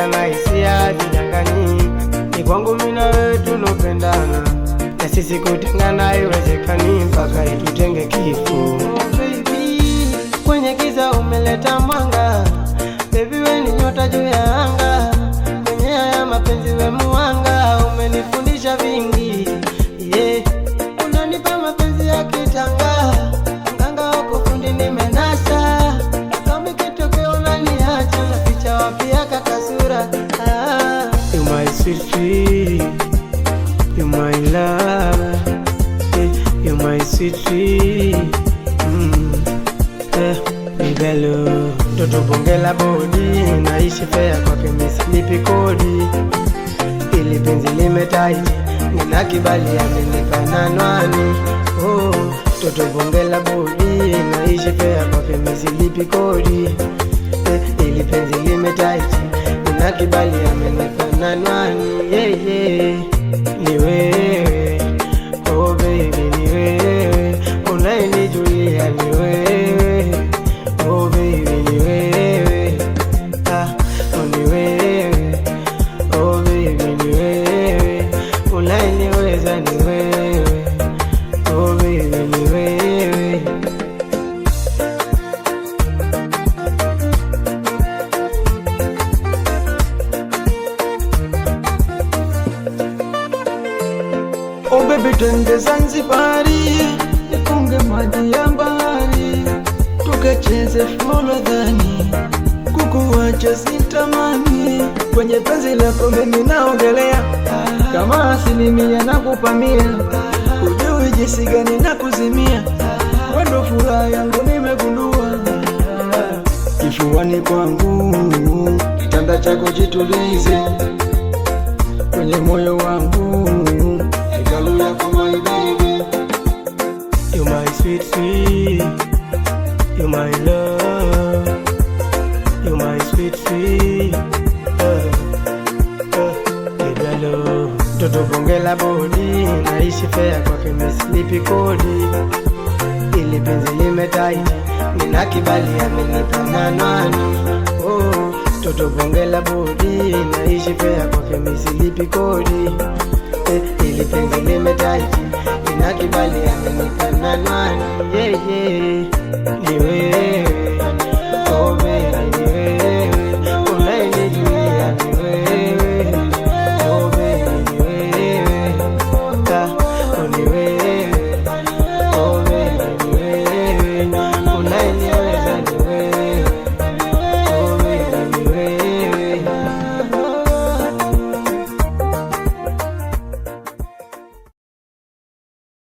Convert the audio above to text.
fikira na hisia zidangani. Ni kwangu mimi na wewe tunopendana, na sisi kutengana haiwezekani mpaka itutenge kifo. Oh baby, kwenye giza umeleta mwanga. Baby we ni nyota juu ya anga, kwenye haya mapenzi we muanga. Umenifundisha vingi, yeah. Unanipa mapenzi ya kitanga, mganga wako fundi nimenasa. Kama kitokeo unaniacha, naficha wapi yaka kasura. You my sweet, you my love, you my sweet, Nibelo toto bongela bodi, naishi fea kwake misilipi kodi. Ili penzi limetaiti, nina kibali amenipa nanwani. Oh, toto bongela bodi, naishi fea kwake misilipi kodi. Ili penzi limetaiti, nina kibali amenipa nanwani. Yeah, yeah. Ni wewe, oh baby, ni wewe unayenijulia, ni wewe, oh baby, ni wewe, ni wewe, oh baby, ni wewe unayeniweza, ni wewe, oh baby, ni wewe. Oh baby, twende Zanzibari, nifunge maji ya bahari, tukacheze Forodhani, kukuacha sitamani. Kwenye penzi lako mimi naogelea, kama asilimia nakupa 100. Hujui jinsi gani nakuzimia, wendo furaha yangu nimegundua. Kifuani kwangu, kitanda chako jitulize, kwenye moyo wangu my baby. You my sweet sweet, you my love, you my sweet sweet, Nibelo toto bongela bodi, naishi fea kwake misilipi kodi. Ili penzi limetaiti, nina kibali amenipa nanwani. Oh, toto bongela bodi, naishi fea kwake misilipi kodi. Ili penzi limetaiti, nina kibali amenipa